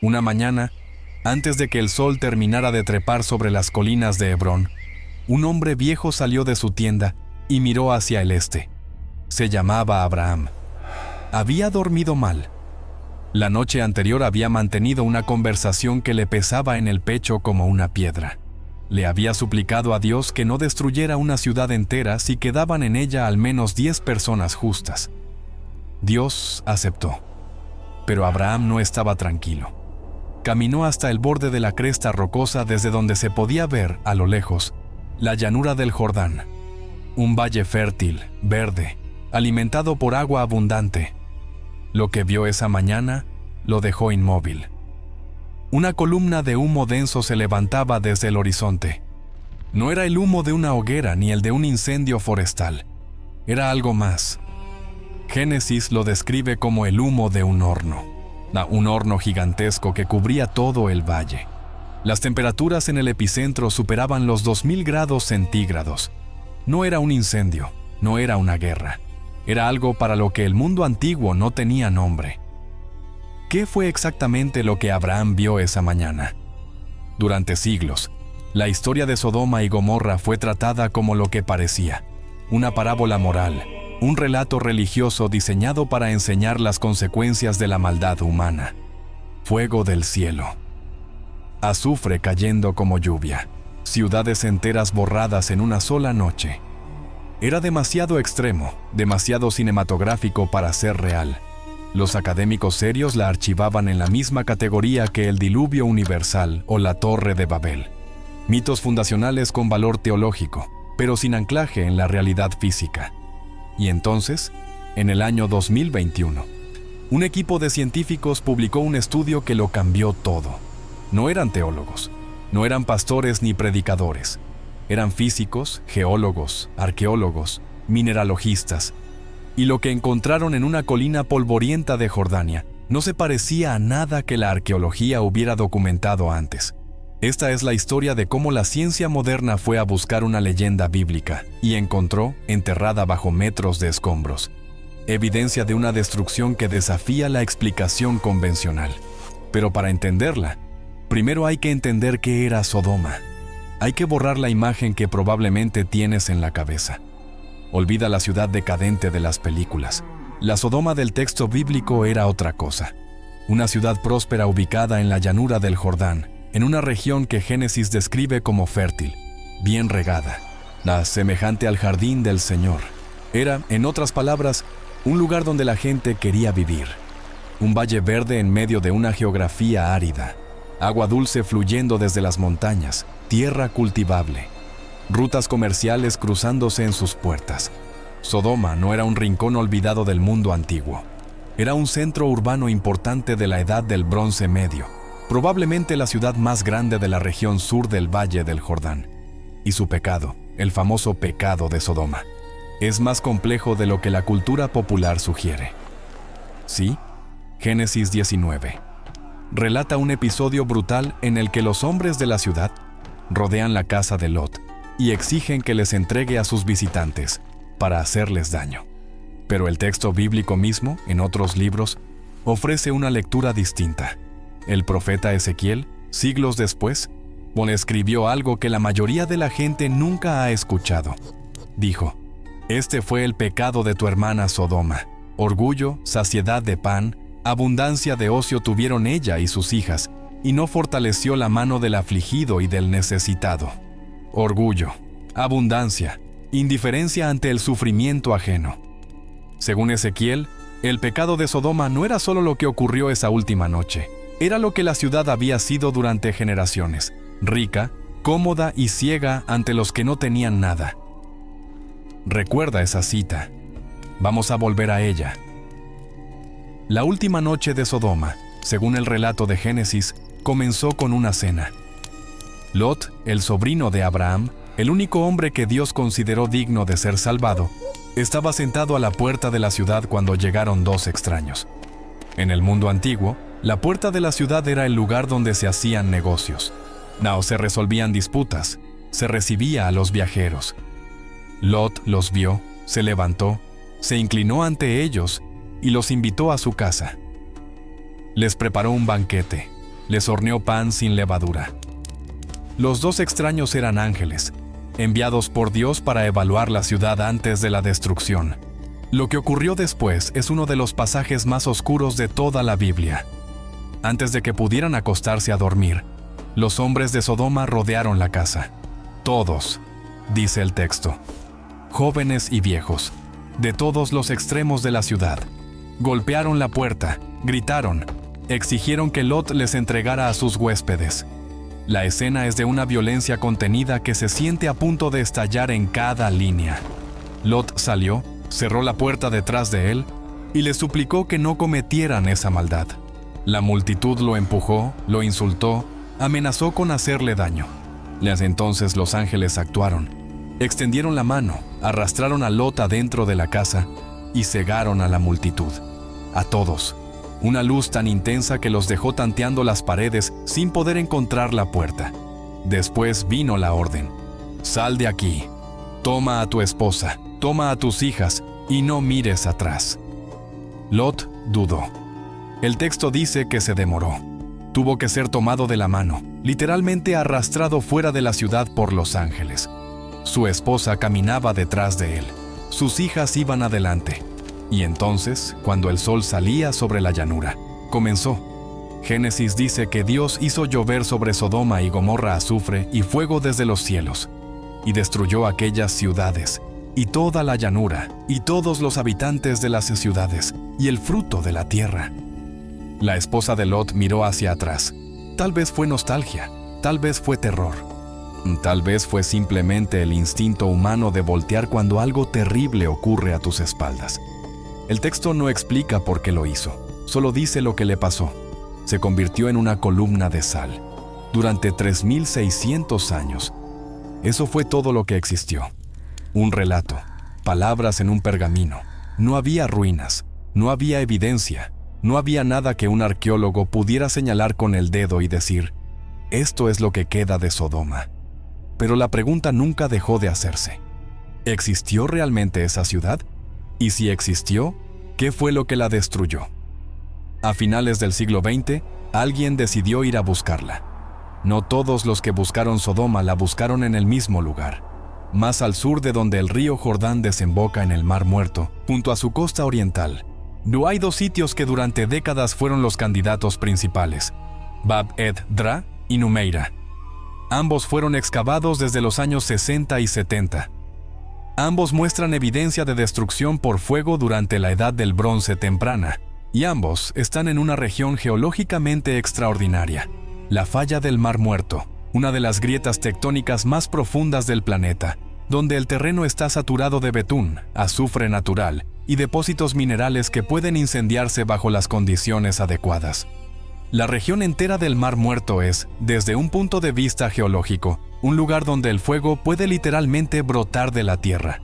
Una mañana, antes de que el sol terminara de trepar sobre las colinas de Hebrón, un hombre viejo salió de su tienda y miró hacia el este. Se llamaba Abraham. Había dormido mal. La noche anterior había mantenido una conversación que le pesaba en el pecho como una piedra. Le había suplicado a Dios que no destruyera una ciudad entera si quedaban en ella al menos 10 personas justas. Dios aceptó. Pero Abraham no estaba tranquilo. Caminó hasta el borde de la cresta rocosa desde donde se podía ver, a lo lejos, la llanura del Jordán. Un valle fértil, verde, alimentado por agua abundante. Lo que vio esa mañana lo dejó inmóvil. Una columna de humo denso se levantaba desde el horizonte. No era el humo de una hoguera ni el de un incendio forestal. Era algo más. Génesis lo describe como el humo de un horno. Un horno gigantesco que cubría todo el valle. Las temperaturas en el epicentro superaban los 2000 grados centígrados. No era un incendio, no era una guerra. Era algo para lo que el mundo antiguo no tenía nombre. ¿Qué fue exactamente lo que Abraham vio esa mañana? Durante siglos, la historia de Sodoma y Gomorra fue tratada como lo que parecía: una parábola moral, un relato religioso diseñado para enseñar las consecuencias de la maldad humana. Fuego del cielo. Azufre cayendo como lluvia. Ciudades enteras borradas en una sola noche. Era demasiado extremo, demasiado cinematográfico para ser real. Los académicos serios la archivaban en la misma categoría que el diluvio universal o la Torre de Babel. Mitos fundacionales con valor teológico, pero sin anclaje en la realidad física. Y entonces, en el año 2021, un equipo de científicos publicó un estudio que lo cambió todo. No eran teólogos, no eran pastores ni predicadores. Eran físicos, geólogos, arqueólogos, mineralogistas. Y lo que encontraron en una colina polvorienta de Jordania no se parecía a nada que la arqueología hubiera documentado antes. Esta es la historia de cómo la ciencia moderna fue a buscar una leyenda bíblica y encontró, enterrada bajo metros de escombros, evidencia de una destrucción que desafía la explicación convencional. Pero para entenderla, primero hay que entender qué era Sodoma. Hay que borrar la imagen que probablemente tienes en la cabeza. Olvida la ciudad decadente de las películas. La Sodoma del texto bíblico era otra cosa. Una ciudad próspera ubicada en la llanura del Jordán, en una región que Génesis describe como fértil, bien regada, semejante al jardín del Señor. Era, en otras palabras, un lugar donde la gente quería vivir. Un valle verde en medio de una geografía árida. Agua dulce fluyendo desde las montañas, tierra cultivable. Rutas comerciales cruzándose en sus puertas. Sodoma no era un rincón olvidado del mundo antiguo. Era un centro urbano importante de la Edad del Bronce Medio, probablemente la ciudad más grande de la región sur del Valle del Jordán. Y su pecado, el famoso pecado de Sodoma, es más complejo de lo que la cultura popular sugiere. Sí, Génesis 19 relata un episodio brutal en el que los hombres de la ciudad rodean la casa de Lot y exigen que les entregue a sus visitantes para hacerles daño. Pero el texto bíblico mismo, en otros libros, ofrece una lectura distinta. El profeta Ezequiel, siglos después, escribió algo que la mayoría de la gente nunca ha escuchado. Dijo: «Este fue el pecado de tu hermana Sodoma. Orgullo, saciedad de pan, abundancia de ocio tuvieron ella y sus hijas, y no fortaleció la mano del afligido y del necesitado». Orgullo, abundancia, indiferencia ante el sufrimiento ajeno. Según Ezequiel, el pecado de Sodoma no era solo lo que ocurrió esa última noche, era lo que la ciudad había sido durante generaciones, rica, cómoda y ciega ante los que no tenían nada. Recuerda esa cita. Vamos a volver a ella. La última noche de Sodoma, según el relato de Génesis, comenzó con una cena. Lot, el sobrino de Abraham, el único hombre que Dios consideró digno de ser salvado, estaba sentado a la puerta de la ciudad cuando llegaron dos extraños. En el mundo antiguo, la puerta de la ciudad era el lugar donde se hacían negocios. Se resolvían disputas, se recibía a los viajeros. Lot los vio, se levantó, se inclinó ante ellos y los invitó a su casa. Les preparó un banquete, les horneó pan sin levadura. Los dos extraños eran ángeles, enviados por Dios para evaluar la ciudad antes de la destrucción. Lo que ocurrió después es uno de los pasajes más oscuros de toda la Biblia. Antes de que pudieran acostarse a dormir, los hombres de Sodoma rodearon la casa. Todos, dice el texto, jóvenes y viejos, de todos los extremos de la ciudad. Golpearon la puerta, gritaron, exigieron que Lot les entregara a sus huéspedes. La escena es de una violencia contenida que se siente a punto de estallar en cada línea. Lot salió, cerró la puerta detrás de él y les suplicó que no cometieran esa maldad. La multitud lo empujó, lo insultó, amenazó con hacerle daño. Entonces los ángeles actuaron. Extendieron la mano, arrastraron a Lot adentro de la casa y cegaron a la multitud. A todos. Una luz tan intensa que los dejó tanteando las paredes sin poder encontrar la puerta. Después vino la orden. Sal de aquí. Toma a tu esposa, toma a tus hijas y no mires atrás. Lot dudó. El texto dice que se demoró. Tuvo que ser tomado de la mano, literalmente arrastrado fuera de la ciudad por los ángeles. Su esposa caminaba detrás de él. Sus hijas iban adelante. Y entonces, cuando el sol salía sobre la llanura, comenzó. Génesis dice que Dios hizo llover sobre Sodoma y Gomorra azufre y fuego desde los cielos, y destruyó aquellas ciudades, y toda la llanura, y todos los habitantes de las ciudades, y el fruto de la tierra. La esposa de Lot miró hacia atrás. Tal vez fue nostalgia, tal vez fue terror. Tal vez fue simplemente el instinto humano de voltear cuando algo terrible ocurre a tus espaldas. El texto no explica por qué lo hizo, solo dice lo que le pasó. Se convirtió en una columna de sal. Durante 3600 años. Eso fue todo lo que existió. Un relato, palabras en un pergamino. No había ruinas, no había evidencia, no había nada que un arqueólogo pudiera señalar con el dedo y decir, esto es lo que queda de Sodoma. Pero la pregunta nunca dejó de hacerse. ¿Existió realmente esa ciudad? Y si existió, ¿qué fue lo que la destruyó? A finales del siglo XX, alguien decidió ir a buscarla. No todos los que buscaron Sodoma la buscaron en el mismo lugar. Más al sur de donde el río Jordán desemboca en el Mar Muerto, junto a su costa oriental, no hay dos sitios que durante décadas fueron los candidatos principales, Bab-ed-Dra y Numeira. Ambos fueron excavados desde los años 60 y 70. Ambos muestran evidencia de destrucción por fuego durante la Edad del Bronce temprana, y ambos están en una región geológicamente extraordinaria, la Falla del Mar Muerto, una de las grietas tectónicas más profundas del planeta, donde el terreno está saturado de betún, azufre natural y depósitos minerales que pueden incendiarse bajo las condiciones adecuadas. La región entera del Mar Muerto es, desde un punto de vista geológico, un lugar donde el fuego puede literalmente brotar de la tierra.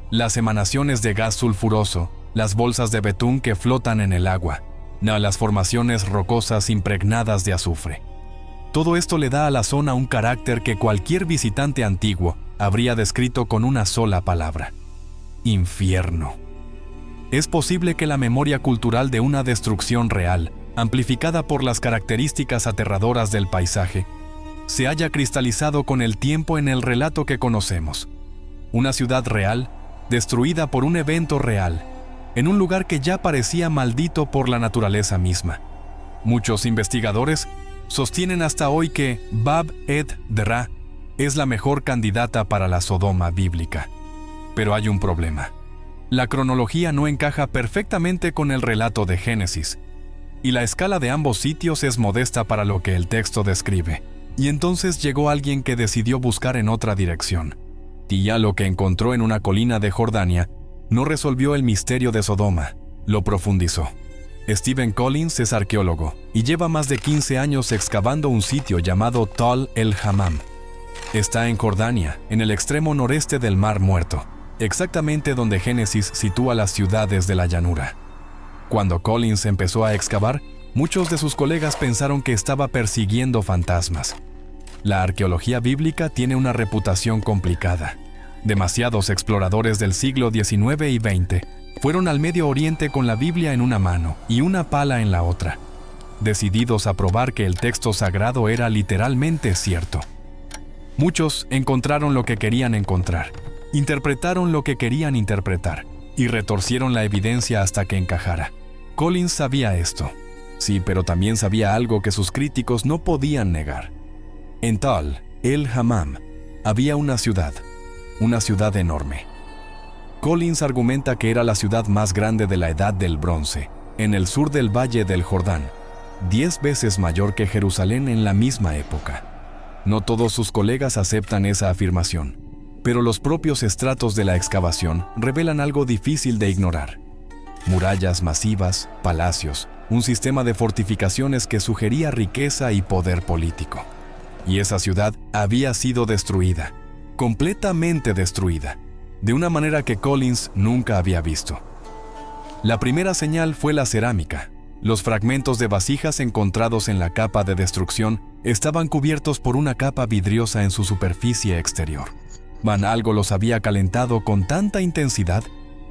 Las emanaciones de gas sulfuroso, las bolsas de betún que flotan en el agua, las formaciones rocosas impregnadas de azufre. Todo esto le da a la zona un carácter que cualquier visitante antiguo habría descrito con una sola palabra: infierno. Es posible que la memoria cultural de una destrucción real, amplificada por las características aterradoras del paisaje, se haya cristalizado con el tiempo en el relato que conocemos. Una ciudad real, destruida por un evento real, en un lugar que ya parecía maldito por la naturaleza misma. Muchos investigadores sostienen hasta hoy que Bab-ed-Dra es la mejor candidata para la Sodoma bíblica. Pero hay un problema. La cronología no encaja perfectamente con el relato de Génesis, y la escala de ambos sitios es modesta para lo que el texto describe. Y entonces llegó alguien que decidió buscar en otra dirección. Y ya lo que encontró en una colina de Jordania no resolvió el misterio de Sodoma, lo profundizó. Stephen Collins es arqueólogo y lleva más de 15 años excavando un sitio llamado Tal el-Hammam. Está en Jordania, en el extremo noreste del Mar Muerto, exactamente donde Génesis sitúa las ciudades de la llanura. Cuando Collins empezó a excavar, muchos de sus colegas pensaron que estaba persiguiendo fantasmas. La arqueología bíblica tiene una reputación complicada. Demasiados exploradores del siglo XIX y XX fueron al Medio Oriente con la Biblia en una mano y una pala en la otra. decididos a probar que el texto sagrado era literalmente cierto. Muchos encontraron lo que querían encontrar, interpretaron lo que querían interpretar y retorcieron la evidencia hasta que encajara. Collins sabía esto. Sí, pero también sabía algo que sus críticos no podían negar. En Tal el-Hammam había una ciudad enorme. Collins argumenta que era la ciudad más grande de la Edad del Bronce, en el sur del Valle del Jordán, 10 veces mayor que Jerusalén en la misma época. No todos sus colegas aceptan esa afirmación, pero los propios estratos de la excavación revelan algo difícil de ignorar. Murallas masivas, palacios, un sistema de fortificaciones que sugería riqueza y poder político. Y esa ciudad había sido destruida, completamente destruida, de una manera que Collins nunca había visto. La primera señal fue la cerámica. Los fragmentos de vasijas encontrados en la capa de destrucción estaban cubiertos por una capa vidriosa en su superficie exterior. Algo los había calentado con tanta intensidad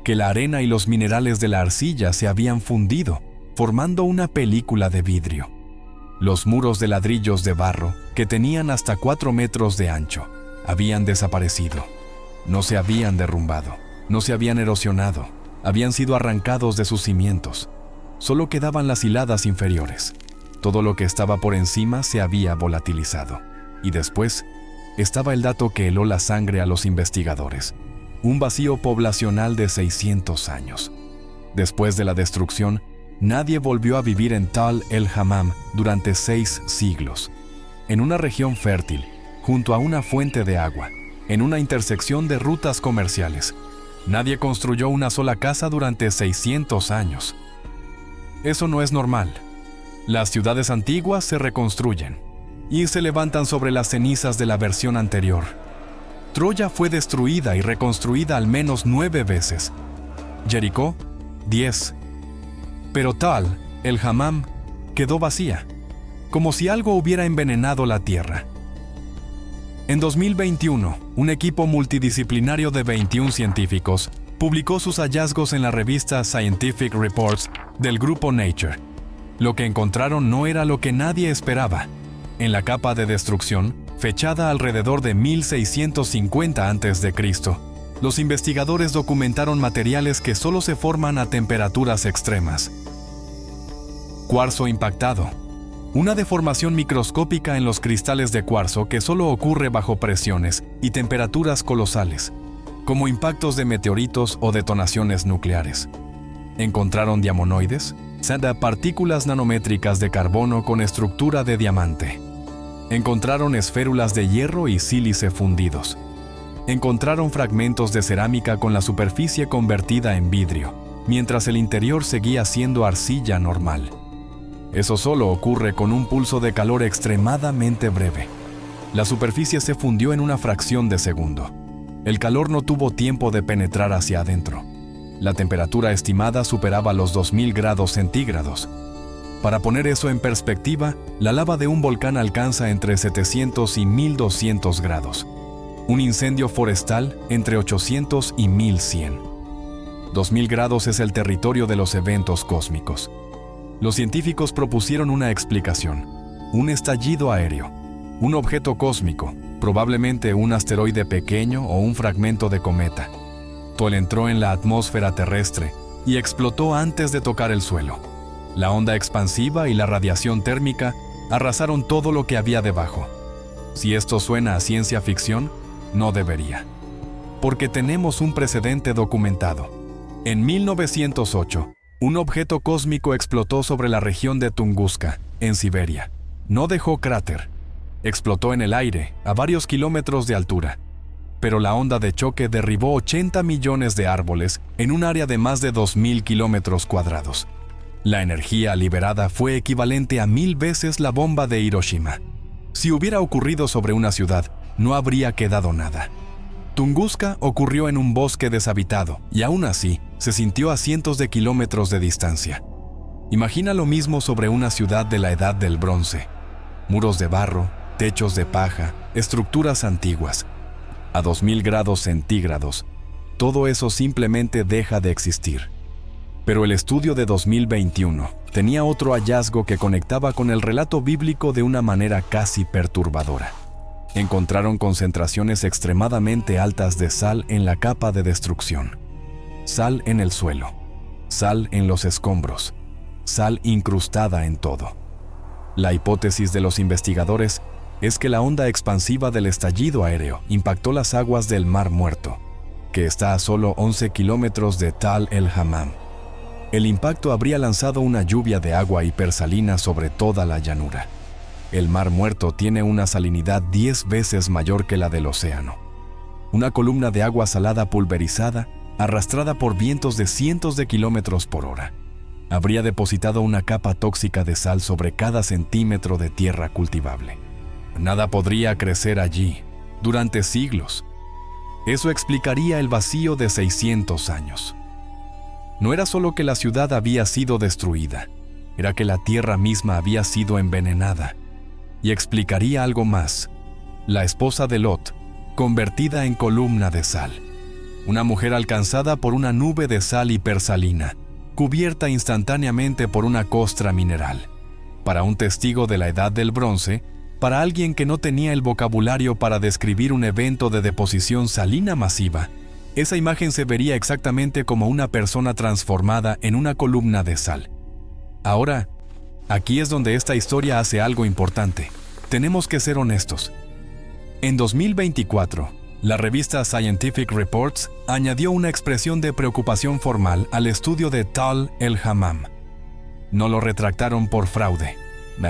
que la arena y los minerales de la arcilla se habían fundido, formando una película de vidrio. Los muros de ladrillos de barro, que tenían hasta 4 metros de ancho, habían desaparecido. No se habían derrumbado, no se habían erosionado, habían sido arrancados de sus cimientos. Solo quedaban las hiladas inferiores. Todo lo que estaba por encima se había volatilizado. Y después estaba el dato que heló la sangre a los investigadores: un vacío poblacional de 600 años. Después de la destrucción, nadie volvió a vivir en Tal el-Hammam durante 6 siglos. En una región fértil, junto a una fuente de agua, en una intersección de rutas comerciales, nadie construyó una sola casa durante 600 años. Eso no es normal. Las ciudades antiguas se reconstruyen y se levantan sobre las cenizas de la versión anterior. Troya fue destruida y reconstruida al menos 9 veces. Jericó, 10. Pero Tal el-Hammam quedó vacía, como si algo hubiera envenenado la tierra. En 2021, un equipo multidisciplinario de 21 científicos publicó sus hallazgos en la revista Scientific Reports del grupo Nature. Lo que encontraron no era lo que nadie esperaba. En la capa de destrucción, fechada alrededor de 1650 a.C., los investigadores documentaron materiales que solo se forman a temperaturas extremas. Cuarzo impactado. Una deformación microscópica en los cristales de cuarzo que solo ocurre bajo presiones y temperaturas colosales, como impactos de meteoritos o detonaciones nucleares. Encontraron diamonoides, partículas nanométricas de carbono con estructura de diamante. Encontraron esférulas de hierro y sílice fundidos. Encontraron fragmentos de cerámica con la superficie convertida en vidrio, mientras el interior seguía siendo arcilla normal. Eso solo ocurre con un pulso de calor extremadamente breve. La superficie se fundió en una fracción de segundo. El calor no tuvo tiempo de penetrar hacia adentro. La temperatura estimada superaba los 2000 grados centígrados. Para poner eso en perspectiva, la lava de un volcán alcanza entre 700 y 1200 grados. Un incendio forestal entre 800 y 1100. 2000 grados es el territorio de los eventos cósmicos. Los científicos propusieron una explicación: un estallido aéreo, un objeto cósmico, probablemente un asteroide pequeño o un fragmento de cometa. Entró en la atmósfera terrestre y explotó antes de tocar el suelo. La onda expansiva y la radiación térmica arrasaron todo lo que había debajo. Si esto suena a ciencia ficción, no debería. Porque tenemos un precedente documentado. En 1908, un objeto cósmico explotó sobre la región de Tunguska, en Siberia. No dejó cráter. Explotó en el aire, a varios kilómetros de altura. Pero la onda de choque derribó 80 millones de árboles en un área de más de 2000 kilómetros cuadrados. La energía liberada fue equivalente a 1000 veces la bomba de Hiroshima. Si hubiera ocurrido sobre una ciudad, no habría quedado nada. Tunguska ocurrió en un bosque deshabitado y aún así se sintió a cientos de kilómetros de distancia. Imagina lo mismo sobre una ciudad de la Edad del Bronce. Muros de barro, techos de paja, estructuras antiguas. A 2000 grados centígrados, todo eso simplemente deja de existir. Pero el estudio de 2021 tenía otro hallazgo que conectaba con el relato bíblico de una manera casi perturbadora. Encontraron concentraciones extremadamente altas de sal en la capa de destrucción. Sal en el suelo, sal en los escombros, sal incrustada en todo. La hipótesis de los investigadores es que la onda expansiva del estallido aéreo impactó las aguas del Mar Muerto, que está a solo 11 kilómetros de Tal el Hammam. El impacto habría lanzado una lluvia de agua hipersalina sobre toda la llanura. El Mar Muerto tiene una salinidad 10 veces mayor que la del océano. Una columna de agua salada pulverizada, arrastrada por vientos de cientos de kilómetros por hora, habría depositado una capa tóxica de sal sobre cada centímetro de tierra cultivable. Nada podría crecer allí durante siglos. Eso explicaría el vacío de 600 años. No era solo que la ciudad había sido destruida, era que la tierra misma había sido envenenada. Y explicaría algo más: la esposa de Lot, convertida en columna de sal. Una mujer alcanzada por una nube de sal hipersalina, cubierta instantáneamente por una costra mineral. Para un testigo de la Edad del Bronce, para alguien que no tenía el vocabulario para describir un evento de deposición salina masiva, esa imagen se vería exactamente como una persona transformada en una columna de sal. Ahora, aquí es donde esta historia hace algo importante. Tenemos que ser honestos. En 2024, la revista Scientific Reports añadió una expresión de preocupación formal al estudio de Tal el Hammam. No lo retractaron por fraude.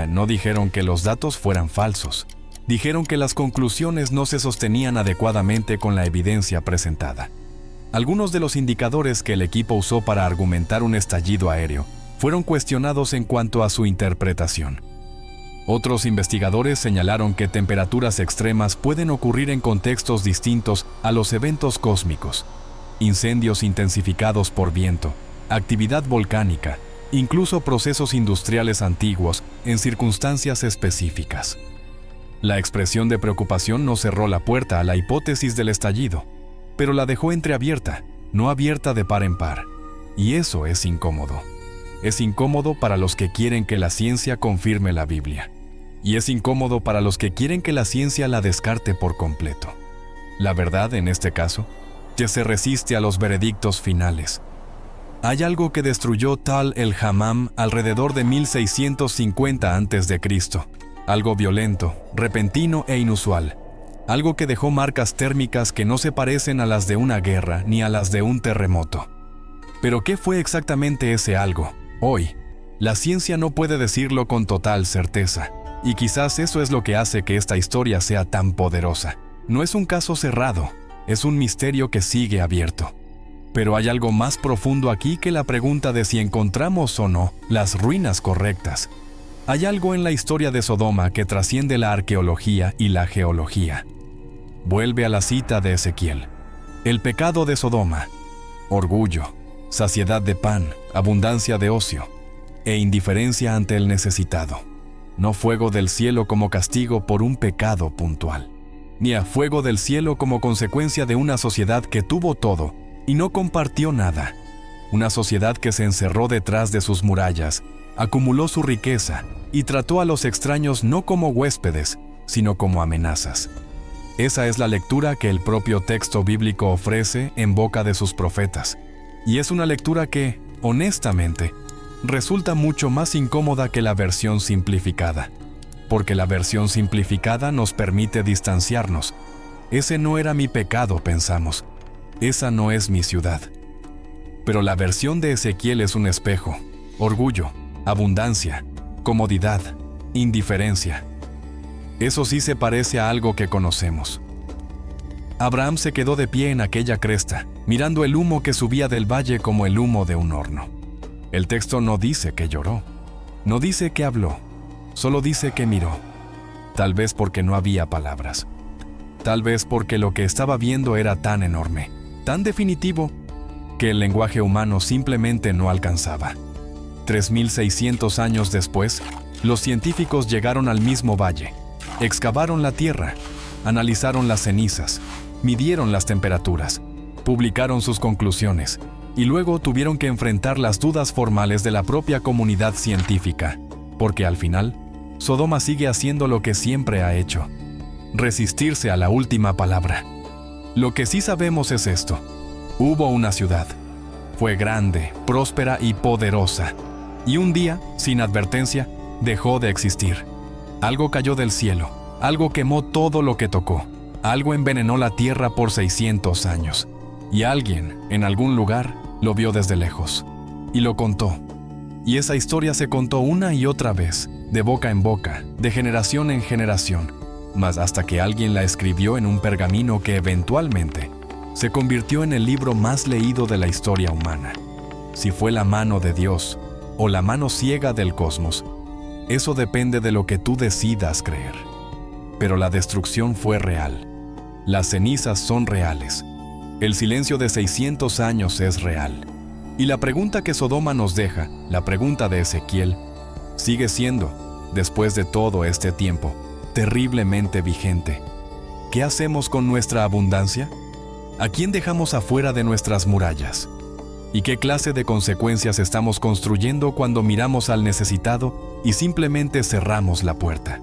No dijeron que los datos fueran falsos. Dijeron que las conclusiones no se sostenían adecuadamente con la evidencia presentada. Algunos de los indicadores que el equipo usó para argumentar un estallido aéreo fueron cuestionados en cuanto a su interpretación. Otros investigadores señalaron que temperaturas extremas pueden ocurrir en contextos distintos a los eventos cósmicos. Incendios intensificados por viento, actividad volcánica, incluso procesos industriales antiguos en circunstancias específicas. La expresión de preocupación no cerró la puerta a la hipótesis del estallido, pero la dejó entreabierta, no abierta de par en par. Y eso es incómodo. Es incómodo para los que quieren que la ciencia confirme la Biblia. Y es incómodo para los que quieren que la ciencia la descarte por completo. La verdad, en este caso, ya se resiste a los veredictos finales. Hay algo que destruyó Tal el Hammam alrededor de 1650 a.C., algo violento, repentino e inusual, algo que dejó marcas térmicas que no se parecen a las de una guerra ni a las de un terremoto. Pero ¿qué fue exactamente ese algo? Hoy, la ciencia no puede decirlo con total certeza, y quizás eso es lo que hace que esta historia sea tan poderosa. No es un caso cerrado, es un misterio que sigue abierto. Pero hay algo más profundo aquí que la pregunta de si encontramos o no las ruinas correctas. Hay algo en la historia de Sodoma que trasciende la arqueología y la geología. Vuelve a la cita de Ezequiel. El pecado de Sodoma: orgullo, saciedad de pan, abundancia de ocio e indiferencia ante el necesitado. No fuego del cielo como castigo por un pecado puntual, ni a fuego del cielo como consecuencia de una sociedad que tuvo todo y no compartió nada. Una sociedad que se encerró detrás de sus murallas, acumuló su riqueza y trató a los extraños no como huéspedes, sino como amenazas. Esa es la lectura que el propio texto bíblico ofrece en boca de sus profetas. Y es una lectura que, honestamente, resulta mucho más incómoda que la versión simplificada. Porque la versión simplificada nos permite distanciarnos. Ese no era mi pecado, pensamos. Esa no es mi ciudad. Pero la versión de Ezequiel es un espejo: orgullo, abundancia, comodidad, indiferencia. Eso sí se parece a algo que conocemos. Abraham se quedó de pie en aquella cresta, mirando el humo que subía del valle como el humo de un horno. El texto no dice que lloró, no dice que habló, solo dice que miró. Tal vez porque no había palabras. Tal vez porque lo que estaba viendo era tan enorme, tan definitivo, que el lenguaje humano simplemente no alcanzaba. 3600 años después, los científicos llegaron al mismo valle, excavaron la tierra, analizaron las cenizas, midieron las temperaturas, publicaron sus conclusiones, y luego tuvieron que enfrentar las dudas formales de la propia comunidad científica, porque al final, Sodoma sigue haciendo lo que siempre ha hecho: resistirse a la última palabra. Lo que sí sabemos es esto: hubo una ciudad. Fue grande, próspera y poderosa. Y un día, sin advertencia, dejó de existir. Algo cayó del cielo, algo quemó todo lo que tocó, algo envenenó la tierra por 600 años. Y alguien, en algún lugar, lo vio desde lejos. Y lo contó. Y esa historia se contó una y otra vez, de boca en boca, de generación en generación, mas hasta que alguien la escribió en un pergamino que eventualmente se convirtió en el libro más leído de la historia humana. Si fue la mano de Dios o la mano ciega del cosmos, eso depende de lo que tú decidas creer. Pero la destrucción fue real. Las cenizas son reales. El silencio de 600 años es real. Y la pregunta que Sodoma nos deja, la pregunta de Ezequiel, sigue siendo, después de todo este tiempo, terriblemente vigente. ¿Qué hacemos con nuestra abundancia? ¿A quién dejamos afuera de nuestras murallas? ¿Y qué clase de consecuencias estamos construyendo cuando miramos al necesitado y simplemente cerramos la puerta?